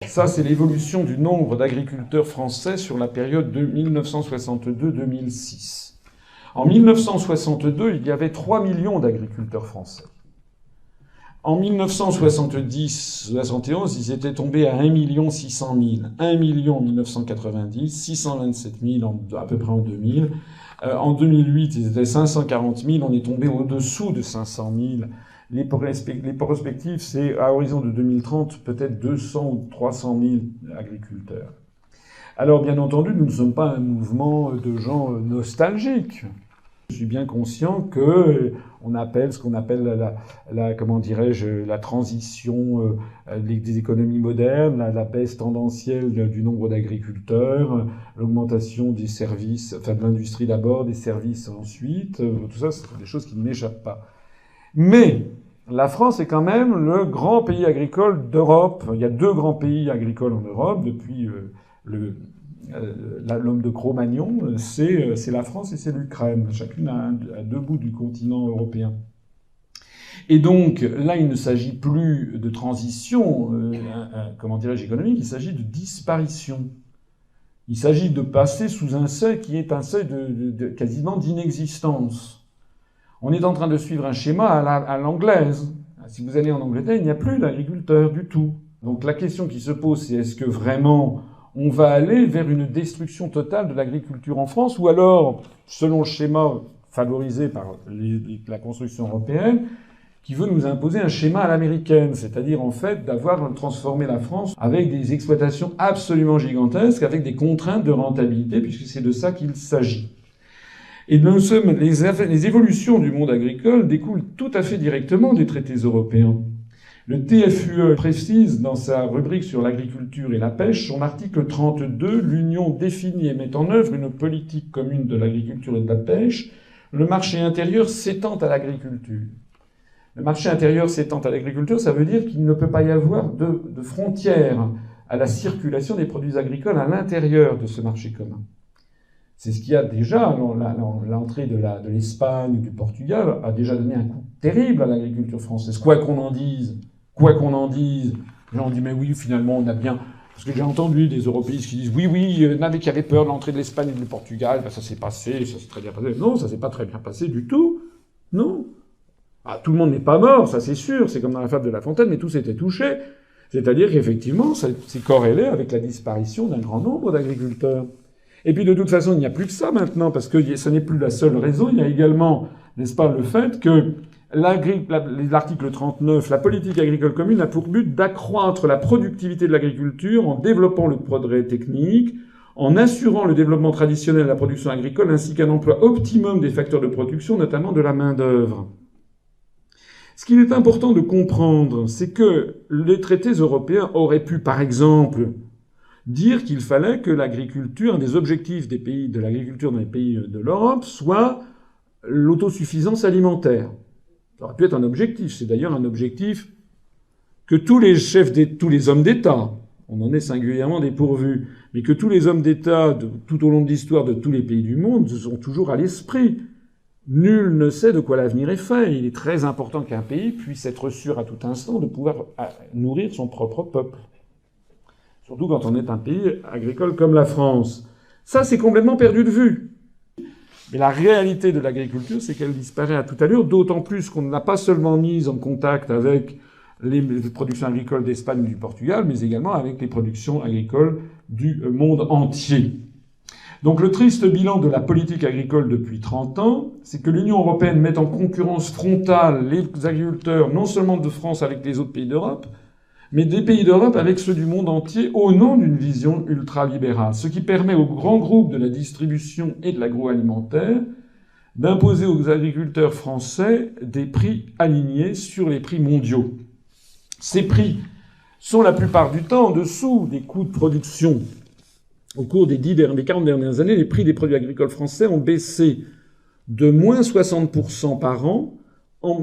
Ça, c'est l'évolution du nombre d'agriculteurs français sur la période de 1962-2006. En 1962, il y avait 3 millions d'agriculteurs français. En 1970-71, ils étaient tombés à 1 600 000. 1 million en 1990, 627 000 à peu près en 2000. En 2008, ils étaient 540 000. On est tombé au-dessous de 500 000. Les perspectives, c'est à horizon de 2030, peut-être 200 ou 300 000 agriculteurs. Alors, bien entendu, nous ne sommes pas un mouvement de gens nostalgiques. Je suis bien conscient que on appelle ce qu'on appelle la transition des économies modernes, la baisse tendancielle du nombre d'agriculteurs, l'augmentation des services, enfin de l'industrie d'abord, des services ensuite. Tout ça, c'est des choses qui ne m'échappent pas. Mais la France est quand même le grand pays agricole d'Europe. Il y a 2 grands pays agricoles en Europe depuis l'homme de Cro-Magnon, c'est la France et c'est l'Ukraine, chacune à 2 bouts du continent européen. Et donc là, il ne s'agit plus de transition, économique, il s'agit de disparition. Il s'agit de passer sous un seuil qui est un seuil quasiment d'inexistence. On est en train de suivre un schéma à l'anglaise. Si vous allez en Angleterre, il n'y a plus d'agriculteurs du tout. Donc la question qui se pose, c'est est-ce que vraiment on va aller vers une destruction totale de l'agriculture en France, ou alors, selon le schéma favorisé par la construction européenne, qui veut nous imposer un schéma à l'américaine, c'est-à-dire en fait d'avoir transformé la France avec des exploitations absolument gigantesques, avec des contraintes de rentabilité, puisque c'est de ça qu'il s'agit. Et les évolutions du monde agricole découlent tout à fait directement des traités européens. Le TFUE précise dans sa rubrique sur l'agriculture et la pêche, son article 32, l'Union définit et met en œuvre une politique commune de l'agriculture et de la pêche. Le marché intérieur s'étend à l'agriculture. Le marché intérieur s'étend à l'agriculture, ça veut dire qu'il ne peut pas y avoir de frontières à la circulation des produits agricoles à l'intérieur de ce marché commun. C'est ce qui a déjà, l'entrée de l'Espagne ou du Portugal a déjà donné un coup terrible à l'agriculture française, quoi qu'on en dise. Les gens disent, mais oui, finalement, on a bien... Parce que j'ai entendu des européistes qui disent, oui, il y en avait qui avaient peur de l'entrée de l'Espagne et du Portugal, ben ça s'est passé, ça s'est très bien passé. Non, ça s'est pas très bien passé du tout. Non. Ah, tout le monde n'est pas mort, ça c'est sûr, c'est comme dans la fable de La Fontaine, mais tous étaient touchés. C'est-à-dire qu'effectivement, c'est corrélé avec la disparition d'un grand nombre d'agriculteurs. Et puis de toute façon, il n'y a plus que ça maintenant, parce que ce n'est plus la seule raison, il y a également, n'est-ce pas, le fait que l'article 39, la politique agricole commune a pour but d'accroître la productivité de l'agriculture en développant le progrès technique, en assurant le développement traditionnel de la production agricole ainsi qu'un emploi optimum des facteurs de production, notamment de la main-d'œuvre. Ce qu'il est important de comprendre, c'est que les traités européens auraient pu, par exemple, dire qu'il fallait que l'agriculture, un des objectifs de l'agriculture dans les pays de l'Europe, soit l'autosuffisance alimentaire. Ça aurait pu être un objectif. C'est d'ailleurs un objectif que tous les hommes d'État, on en est singulièrement dépourvus, mais que tous les hommes d'État, tout au long de l'histoire de tous les pays du monde, se sont toujours à l'esprit. Nul ne sait de quoi l'avenir est fait. Il est très important qu'un pays puisse être sûr à tout instant de pouvoir nourrir son propre peuple. Surtout quand on est un pays agricole comme la France. Ça, c'est complètement perdu de vue. Mais la réalité de l'agriculture, c'est qu'elle disparaît à toute allure, d'autant plus qu'on ne l'a pas seulement mise en contact avec les productions agricoles d'Espagne ou du Portugal, mais également avec les productions agricoles du monde entier. Donc le triste bilan de la politique agricole depuis 30 ans, c'est que l'Union européenne met en concurrence frontale les agriculteurs, non seulement de France avec les autres pays d'Europe, mais des pays d'Europe avec ceux du monde entier au nom d'une vision ultralibérale, ce qui permet aux grands groupes de la distribution et de l'agroalimentaire d'imposer aux agriculteurs français des prix alignés sur les prix mondiaux. Ces prix sont la plupart du temps en dessous des coûts de production. Au cours des 40 dernières années, les prix des produits agricoles français ont baissé de moins 60% par an, au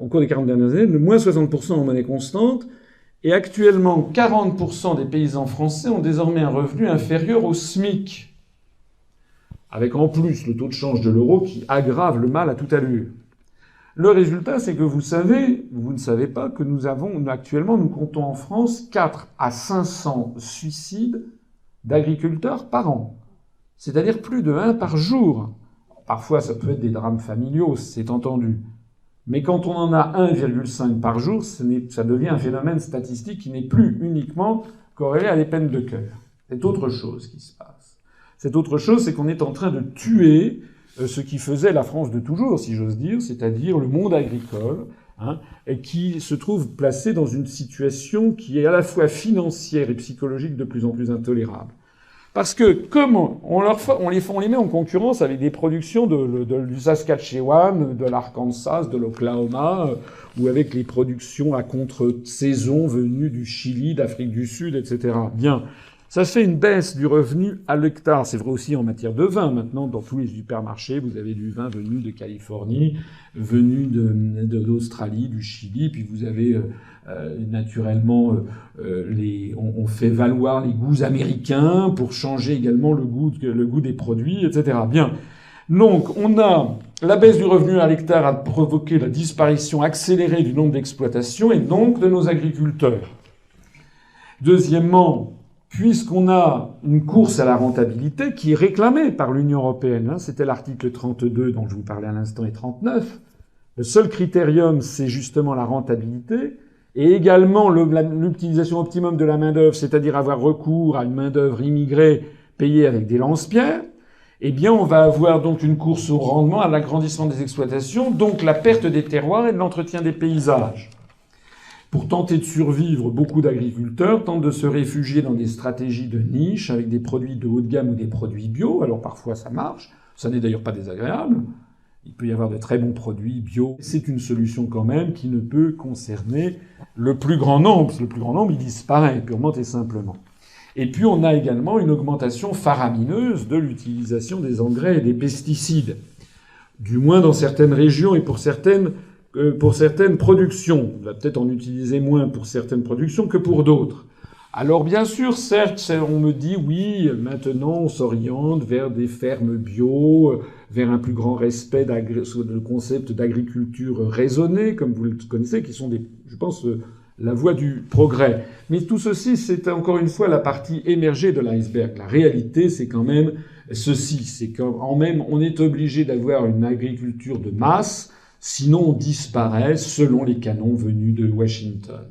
cours des 40 dernières années, de moins 60% en monnaie constante, et actuellement 40% des paysans français ont désormais un revenu inférieur au SMIC, avec en plus le taux de change de l'euro qui aggrave le mal à toute allure. Le résultat, c'est que vous ne savez pas que actuellement, nous comptons en France 4 à 500 suicides d'agriculteurs par an. C'est-à-dire plus de 1 par jour. Parfois, ça peut être des drames familiaux, c'est entendu. Mais quand on en a 1,5 par jour, ça devient un phénomène statistique qui n'est plus uniquement corrélé à des peines de cœur. C'est autre chose qui se passe. Cette autre chose, c'est qu'on est en train de tuer ce qui faisait la France de toujours, si j'ose dire, c'est-à-dire le monde agricole, et qui se trouve placé dans une situation qui est à la fois financière et psychologique de plus en plus intolérable. Parce que comme on les met en concurrence avec des productions du Saskatchewan, de l'Arkansas, de l'Oklahoma, ou avec les productions à contre-saison venues du Chili, d'Afrique du Sud, etc. Bien. Ça fait une baisse du revenu à l'hectare. C'est vrai aussi en matière de vin. Maintenant, dans tous les supermarchés, vous avez du vin venu de Californie, venu d'Australie, du Chili, puis vous avez naturellement on fait valoir les goûts américains pour changer également le goût des produits, etc. Bien. Donc, on a la baisse du revenu à l'hectare a provoqué la disparition accélérée du nombre d'exploitations et donc de nos agriculteurs. Deuxièmement, puisqu'on a une course à la rentabilité qui est réclamée par l'Union européenne, c'était l'article 32 dont je vous parlais à l'instant et 39, le seul critérium, c'est justement la rentabilité, et également l'utilisation optimum de la main-d'œuvre, c'est-à-dire avoir recours à une main-d'œuvre immigrée payée avec des lance-pierres, eh bien, on va avoir donc une course au rendement, à l'agrandissement des exploitations, donc la perte des terroirs et de l'entretien des paysages. Pour tenter de survivre, beaucoup d'agriculteurs tentent de se réfugier dans des stratégies de niche avec des produits de haut de gamme ou des produits bio. Alors parfois ça marche, ça n'est d'ailleurs pas désagréable. Il peut y avoir de très bons produits bio. C'est une solution quand même qui ne peut concerner le plus grand nombre. Le plus grand nombre, il disparaît purement et simplement. Et puis on a également une augmentation faramineuse de l'utilisation des engrais et des pesticides. Du moins dans certaines régions et pour certaines productions. On va peut-être en utiliser moins pour certaines productions que pour d'autres. Alors bien sûr, certes, on me dit oui, maintenant on s'oriente vers des fermes bio, vers un plus grand respect du concept d'agriculture raisonnée, comme vous le connaissez, qui sont je pense, la voie du progrès. Mais tout ceci, c'est encore une fois la partie émergée de l'iceberg. La réalité, c'est quand même ceci, c'est quand même on est obligé d'avoir une agriculture de masse, sinon on disparaît selon les canons venus de Washington.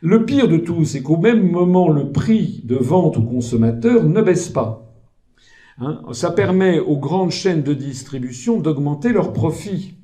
Le pire de tout, c'est qu'au même moment, le prix de vente aux consommateurs ne baisse pas. Ça permet aux grandes chaînes de distribution d'augmenter leurs profits.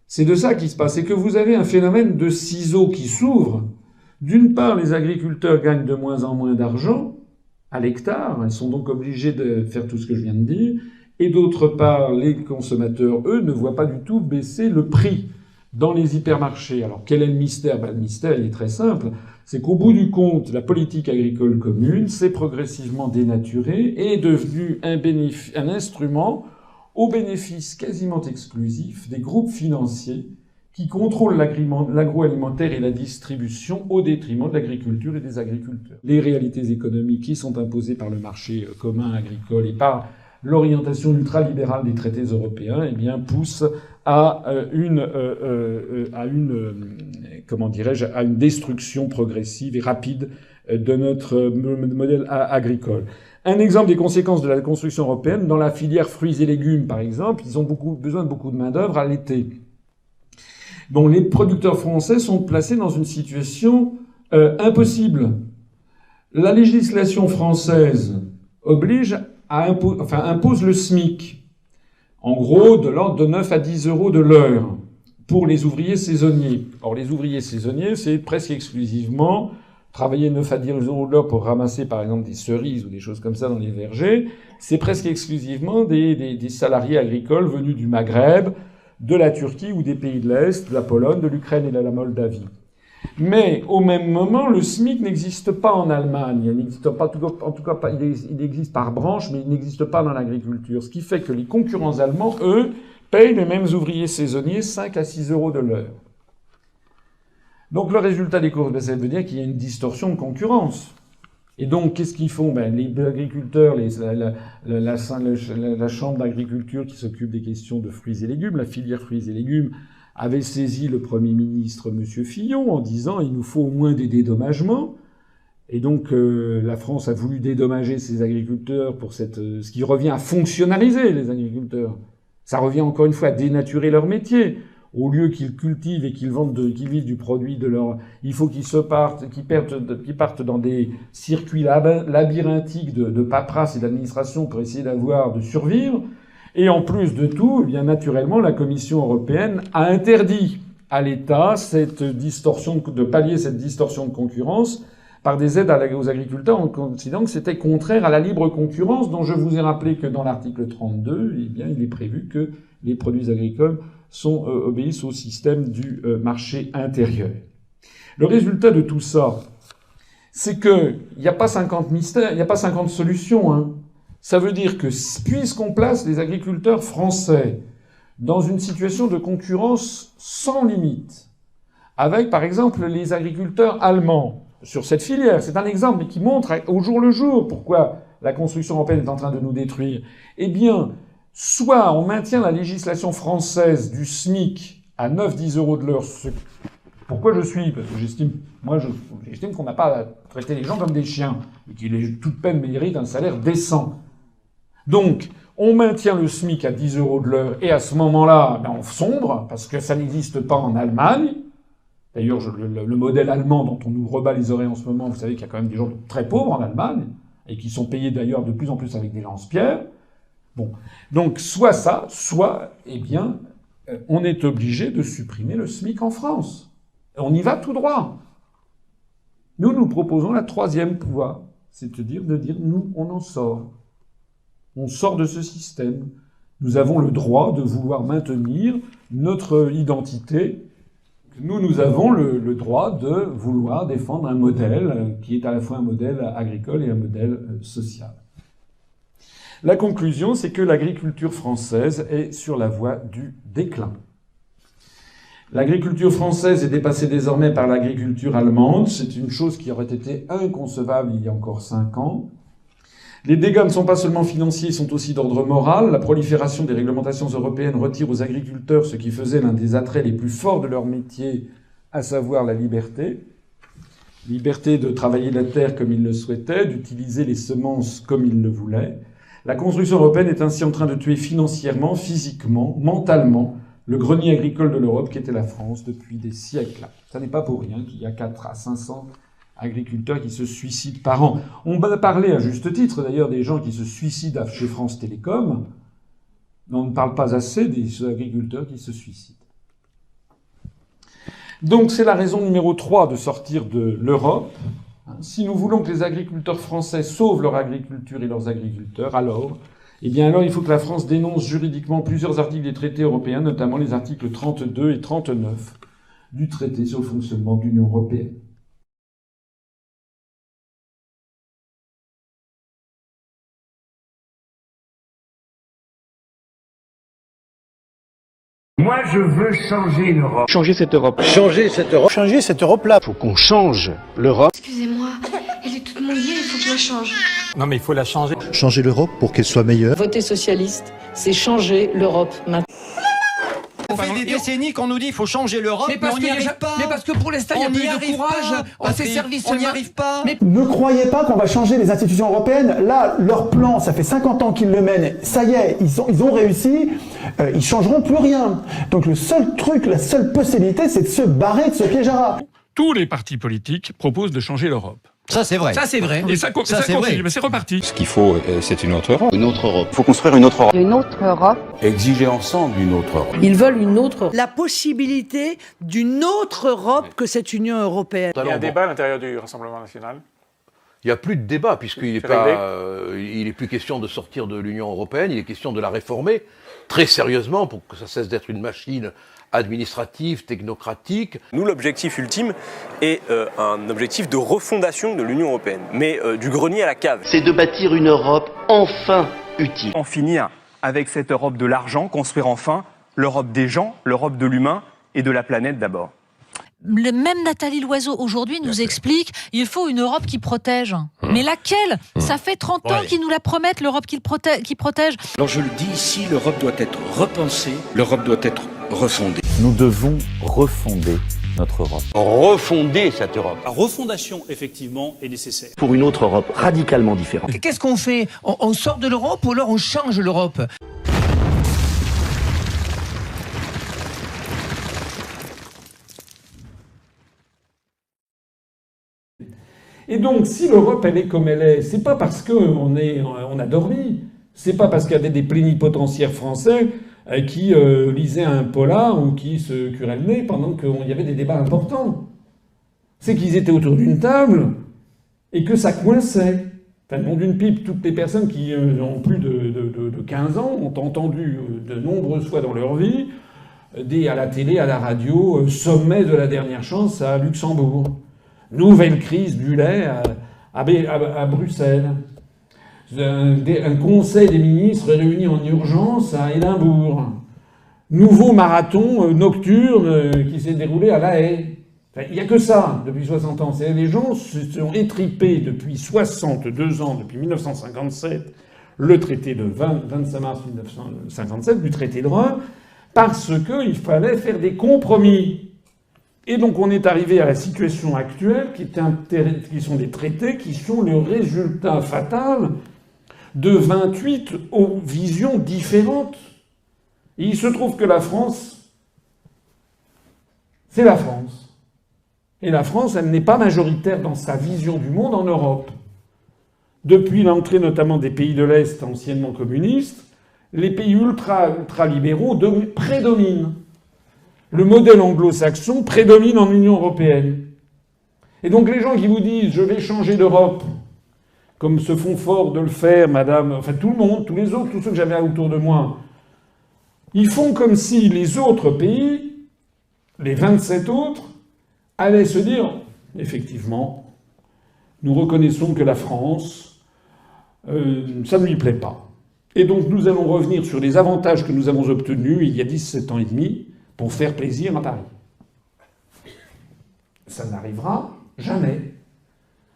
C'est de ça qu'il se passe. C'est que vous avez un phénomène de ciseaux qui s'ouvre. D'une part, les agriculteurs gagnent de moins en moins d'argent à l'hectare. Ils sont donc obligés de faire tout ce que je viens de dire. Et d'autre part, les consommateurs, eux, ne voient pas du tout baisser le prix dans les hypermarchés. Alors, quel est le mystère ? Le mystère, il est très simple. C'est qu'au bout du compte, la politique agricole commune s'est progressivement dénaturée et est devenue un instrument au bénéfice quasiment exclusif des groupes financiers qui contrôlent l'agroalimentaire et la distribution au détriment de l'agriculture et des agriculteurs. Les réalités économiques qui sont imposées par le marché commun agricole et par l'orientation ultralibérale des traités européens, eh bien, pousse à une destruction progressive et rapide de notre modèle agricole. Un exemple des conséquences de la construction européenne, dans la filière fruits et légumes, par exemple, ils ont besoin de beaucoup de main-d'œuvre à l'été. Donc, les producteurs français sont placés dans une situation impossible. La législation française impose le SMIC. En gros, de l'ordre de 9 à 10 euros de l'heure pour les ouvriers saisonniers. Or, les ouvriers saisonniers, c'est presque exclusivement travailler 9 à 10 euros de l'heure pour ramasser, par exemple, des cerises ou des choses comme ça dans les vergers. C'est presque exclusivement des salariés agricoles venus du Maghreb, de la Turquie ou des pays de l'Est, de la Pologne, de l'Ukraine et de la Moldavie. Mais au même moment, le SMIC n'existe pas en Allemagne. Il n'existe pas, en tout cas, il existe par branche, mais il n'existe pas dans l'agriculture. Ce qui fait que les concurrents allemands, eux, payent les mêmes ouvriers saisonniers 5 à 6 euros de l'heure. Donc le résultat des courses, ça veut dire qu'il y a une distorsion de concurrence. Et donc, qu'est-ce qu'ils font? Ben, les agriculteurs, la chambre d'agriculture qui s'occupe des questions de fruits et légumes, la filière fruits et légumes, avait saisi le Premier ministre, Monsieur Fillon, en disant il nous faut au moins des dédommagements. Et donc, la France a voulu dédommager ses agriculteurs pour ce qui revient à fonctionnaliser les agriculteurs. Ça revient encore une fois à dénaturer leur métier. Au lieu qu'ils cultivent et qu'ils qu'ils vivent du produit de leur, il faut qu'ils partent dans des circuits labyrinthiques de paperasse et d'administration pour essayer de survivre. Et en plus de tout, eh bien, naturellement, la Commission européenne a interdit à l'État de pallier cette distorsion de concurrence par des aides aux agriculteurs en considérant que c'était contraire à la libre concurrence, dont je vous ai rappelé que dans l'article 32, eh bien, il est prévu que les produits agricoles obéissent au système du marché intérieur. Le résultat de tout ça, c'est que il n'y a pas 50 mystères, il n'y a pas 50 solutions, hein. Ça veut dire que puisqu'on place les agriculteurs français dans une situation de concurrence sans limite, avec par exemple les agriculteurs allemands sur cette filière, c'est un exemple mais qui montre au jour le jour pourquoi la construction européenne est en train de nous détruire, eh bien, soit on maintient la législation française du SMIC à 9-10 euros de l'heure. Pourquoi parce que j'estime qu'on n'a pas à traiter les gens comme des chiens, et qu'ils, toute peine, méritent un salaire décent. Donc, on maintient le SMIC à 10 euros de l'heure, et à ce moment-là, ben, on sombre, parce que ça n'existe pas en Allemagne. D'ailleurs, le modèle allemand dont on nous rebat les oreilles en ce moment, vous savez qu'il y a quand même des gens très pauvres en Allemagne, et qui sont payés d'ailleurs de plus en plus avec des lance-pierres. Bon. Donc, soit ça, soit, eh bien, on est obligé de supprimer le SMIC en France. On y va tout droit. Nous proposons la troisième voie, c'est-à-dire de dire, nous, on en sort. On sort de ce système. Nous avons le droit de vouloir maintenir notre identité. Nous avons le droit de vouloir défendre un modèle qui est à la fois un modèle agricole et un modèle social. La conclusion, c'est que l'agriculture française est sur la voie du déclin. L'agriculture française est dépassée désormais par l'agriculture allemande. C'est une chose qui aurait été inconcevable il y a encore 5 ans. Les dégâts ne sont pas seulement financiers, ils sont aussi d'ordre moral. La prolifération des réglementations européennes retire aux agriculteurs ce qui faisait l'un des attraits les plus forts de leur métier, à savoir la liberté. Liberté de travailler la terre comme ils le souhaitaient, d'utiliser les semences comme ils le voulaient. La construction européenne est ainsi en train de tuer financièrement, physiquement, mentalement, le grenier agricole de l'Europe qui était la France depuis des siècles. Ça n'est pas pour rien qu'il y a 4 à 500 agriculteurs qui se suicident par an. On va parler à juste titre d'ailleurs des gens qui se suicident chez France Télécom, mais on ne parle pas assez des agriculteurs qui se suicident. Donc c'est la raison numéro 3 de sortir de l'Europe. Si nous voulons que les agriculteurs français sauvent leur agriculture et leurs agriculteurs, alors il faut que la France dénonce juridiquement plusieurs articles des traités européens, notamment les articles 32 et 39 du traité sur le fonctionnement de l'Union européenne. Moi, je veux changer l'Europe. Changer cette Europe. Changer cette Europe. Changer cette Europe-là. Faut qu'on change l'Europe. Excusez-moi, elle est toute mouillée, il faut que je la change. Non mais il faut la changer. Changer l'Europe pour qu'elle soit meilleure. Voter socialiste, c'est changer l'Europe maintenant. Ça fait des décennies qu'on nous dit qu'il faut changer l'Europe, mais on n'y arrive pas. Mais parce que pour l'instant, il y a plus de courage. On n'y arrive pas. Mais ne croyez pas qu'on va changer les institutions européennes. Là, leur plan, ça fait 50 ans qu'ils le mènent. Ça y est, ils ont réussi. Ils changeront plus rien. Donc le seul truc, la seule possibilité, c'est de se barrer de ce piège à rats. Tous les partis politiques proposent de changer l'Europe. Ça, c'est vrai. ça c'est vrai. Et ça continue, mais c'est reparti. Ce qu'il faut, c'est une autre Europe. Une autre Europe. Il faut construire une autre Europe. Une autre Europe. Exiger ensemble une autre Europe. Ils veulent une autre La possibilité d'une autre Europe que cette Union européenne. Il y a un débat à l'intérieur du Rassemblement national. Il n'y a plus de débat, puisqu'il n'est plus question de sortir de l'Union européenne, il est question de la réformer très sérieusement pour que ça cesse d'être une machine administrative, technocratique. Nous, l'objectif ultime est un objectif de refondation de l'Union européenne, mais du grenier à la cave. C'est de bâtir une Europe enfin utile. En finir avec cette Europe de l'argent, construire enfin l'Europe des gens, l'Europe de l'humain et de la planète d'abord. même Nathalie Loiseau aujourd'hui nous explique il faut une Europe qui protège. Mais laquelle? Ça fait 30 ans qu'ils nous la promettent, l'Europe qui protège. Alors je le dis ici, l'Europe doit être repensée, l'Europe doit être refondée. Nous devons refonder notre Europe. Refonder cette Europe. La refondation, effectivement, est nécessaire. Pour une autre Europe radicalement différente. Qu'est-ce qu'on fait? On sort de l'Europe ou alors on change l'Europe? Et donc, si l'Europe, elle est comme elle est, c'est pas parce qu'on a dormi. C'est pas parce qu'il y avait des plénipotentiaires français qui lisaient un polar ou qui se curaient le nez pendant qu'il y avait des débats importants. C'est qu'ils étaient autour d'une table et que ça coinçait. Enfin, le nom d'une pipe, toutes les personnes qui ont plus de 15 ans ont entendu de nombreuses fois dans leur vie, à la télé, à la radio, sommet de la dernière chance à Luxembourg. Nouvelle crise du lait à Bruxelles. Un conseil des ministres réuni en urgence à Édimbourg. Nouveau marathon nocturne qui s'est déroulé à La Haye. Enfin, il n'y a que ça depuis 60 ans. Les gens se sont étripés depuis 62 ans, depuis 1957, le traité de 25 mars 1957, du traité de Rome, parce qu'il fallait faire des compromis. Et donc on est arrivé à la situation actuelle qui sont des traités qui sont le résultat fatal de 28 visions différentes. Et il se trouve que la France, c'est la France. Et la France, elle n'est pas majoritaire dans sa vision du monde en Europe. Depuis l'entrée notamment des pays de l'Est anciennement communistes, les pays ultra-libéraux prédominent. Le modèle anglo-saxon prédomine en Union européenne. Et donc les gens qui vous disent « je vais changer d'Europe », comme se font fort de le faire, madame, enfin tout le monde, tous les autres, tous ceux que j'avais autour de moi, ils font comme si les autres pays, les 27 autres, allaient se dire « effectivement, nous reconnaissons que la France, ça ne lui plaît pas. Et donc nous allons revenir sur les avantages que nous avons obtenus il y a 17 ans et demi, pour faire plaisir à Paris. » Ça n'arrivera jamais.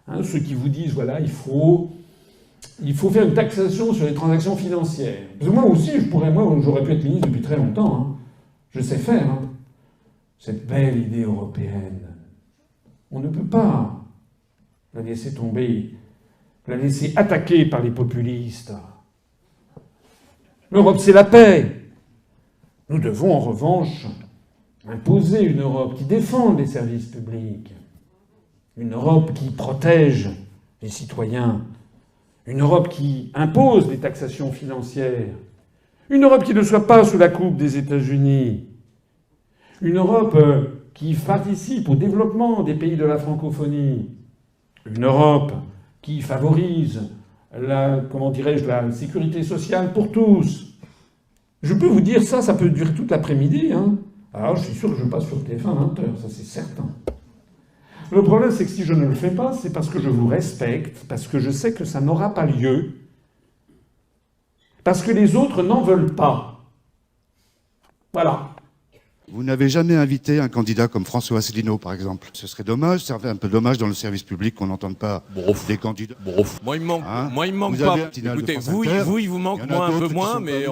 Hein, ceux qui vous disent, voilà, il faut faire une taxation sur les transactions financières. Parce que moi aussi, j'aurais pu être ministre depuis très longtemps. Hein. Je sais faire. Hein. Cette belle idée européenne. On ne peut pas la laisser tomber, la laisser attaquer par les populistes. L'Europe, c'est la paix. Nous devons en revanche imposer une Europe qui défende les services publics, une Europe qui protège les citoyens, une Europe qui impose les taxations financières, une Europe qui ne soit pas sous la coupe des États-Unis, une Europe qui participe au développement des pays de la francophonie, une Europe qui favorise la sécurité sociale pour tous. Je peux vous dire ça peut durer toute l'après-midi. Hein. Alors je suis sûr que je passe sur TF1 20h, ça c'est certain. Le problème c'est que si je ne le fais pas, c'est parce que je vous respecte, parce que je sais que ça n'aura pas lieu, parce que les autres n'en veulent pas. Voilà. Vous n'avez jamais invité un candidat comme François Asselineau, par exemple. Ce serait dommage, ça serait un peu dommage dans le service public qu'on n'entende pas des candidats. Moi, il me manque pas. Écoutez, vous, il vous manque un peu moins, mais